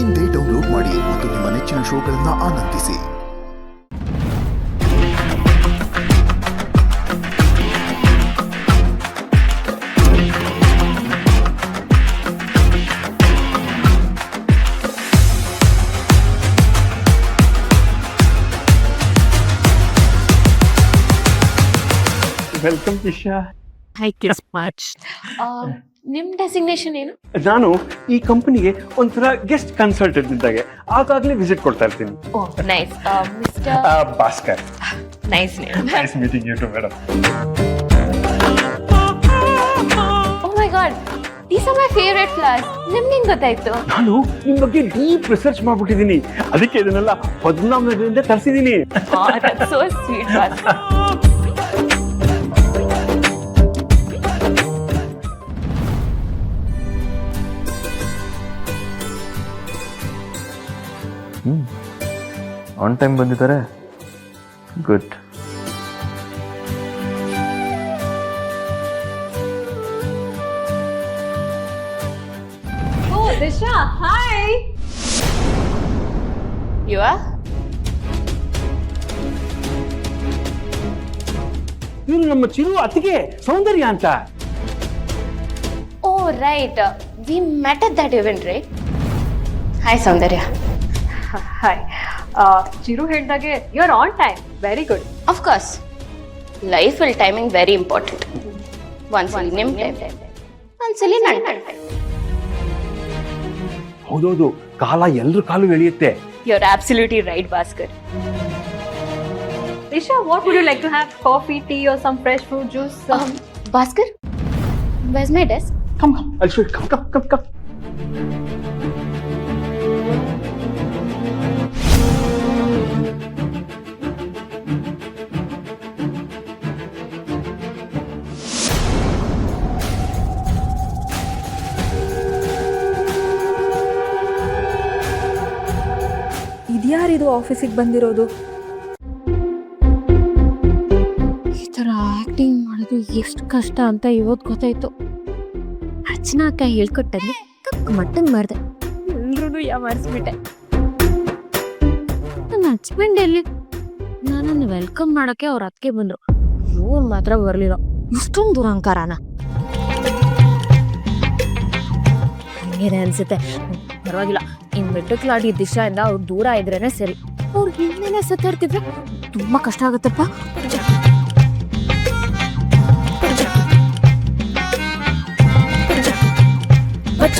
ಇಂದೇ ಡೌನ್ಲೋಡ್ ಮಾಡಿ ಮತ್ತು ನಿಮ್ಮ ನೆಚ್ಚಿನ ಶೋಗಳನ್ನು ಆನಂದಿಸಿ. Welcome Disha. Thank you so much. ನಿಮ್ ಡೆಸಿಗ್ನೇಷನ್ ಏನು? ನಾನು ಈ ಕಂಪನಿಗೆ ಒಂಥರ ಗೆಸ್ಟ್ ಕನ್ಸಲ್ಟೆಂಟ್ ಇದ್ದಾಗೆ ಆಗಾಗ್ಲೇ ವಿಸಿಟ್ ಕೊಡ್ತಾ ಇರ್ತೀನಿ. Oh nice. Mister Bhaskar. Nice name. Nice meeting you too madam. Oh my God, these are my favourite flowers. ನಿಮ್ಗೆ ಹೆಂಗ್ ಗೊತ್ತಾಯ್ತು? ನಾನು ನಿಮ್ ಬಗ್ಗೆ ಡೀಪ್ ರಿಸರ್ಚ್ ಮಾಡ್ಬಿಟ್ಟಿದ್ದೀನಿ, ಅದಕ್ಕೆ ಇದನ್ನೆಲ್ಲ 14ನೇ ತರಿಸಿದ್ದೀನಿ. So sweet Bhaskar. On time ಬಂದಿದ್ದಾರೆ. Good. Oh, Disha, hi. You are? ಇವ್ರು ನಮ್ಮ ಚಿರು ಅತ್ತಿಗೆ ಸೌಂದರ್ಯ ಅಂತ. Oh right. We met at that event, right? Hi Saundarya. Hi. Chiru ಹೇಳ್ದಾಗೆ you are on time. Very good. Of course. Life will timing very important. Once ನಿಮ್ time, once ನನ್ನ time. ಹೌದೌದು, ಕಾಲ ಎಲ್ರ ಕಾಲು ಎಳೆಯುತ್ತೆ. You're absolutely right, Bhaskar. Disha, what would you like to have? Coffee, tea, or some fresh fruit juice? Bhaskar, where's my desk? Come, I'll show you. Come. ಇದ್ಯಾರಿದು ಆಫೀಸಿಗೆ ಬಂದಿರೋದು? ಈ ಥರ acting ಮಾಡೋದು ಎಷ್ಟು ಕಷ್ಟ ಅಂತ ಇವತ್ತು ಗೊತ್ತಾಯ್ತು. ಅರ್ಚನಾ ಅಕ್ಕ ಹೇಳ್ಕೊಟ್ಟಲ್ಲಿ ಕಕ್ ಮಟ್ಟನ್ ಮಾಡಿದೆ, ಎಲ್ರೂ ಯಾಮಾರಿಸ್ಬಿಟ್ಟೆ. ನನ್ನ ಹಸ್ಬೆಂಡ್ ಎಲ್ಲಿ? ನನ್ನನ್ನು ವೆಲ್ಕಮ್ ಮಾಡೋಕ್ಕೆ ಅವ್ರ ಅತ್ತಿಗೆ ಬಂದರು, ಇವ್ರು ಮಾತ್ರ ಬರಲಿಲ್ಲ. ಇಷ್ಟೊಂದು ದುರಂಕಾರನ ಹಂಗೇನೆ ಅನ್ಸುತ್ತೆ. ಪರವಾಗಿಲ್ಲ, ಇನ್ನು ಮೆಟ್ಟಕ್ಲಾಡಿ ದಿಶಾಯಿಂದ ಅವ್ರು ದೂರ ಇದ್ರೇನೆ ಸರಿ. ಅವ್ರು ಹಿಂದೆನೆ ಸತ್ತಾಡ್ತಿದ್ರೆ ತುಂಬಾ ಕಷ್ಟ ಆಗುತ್ತಪ್ಪ. ಬಚ್ಚ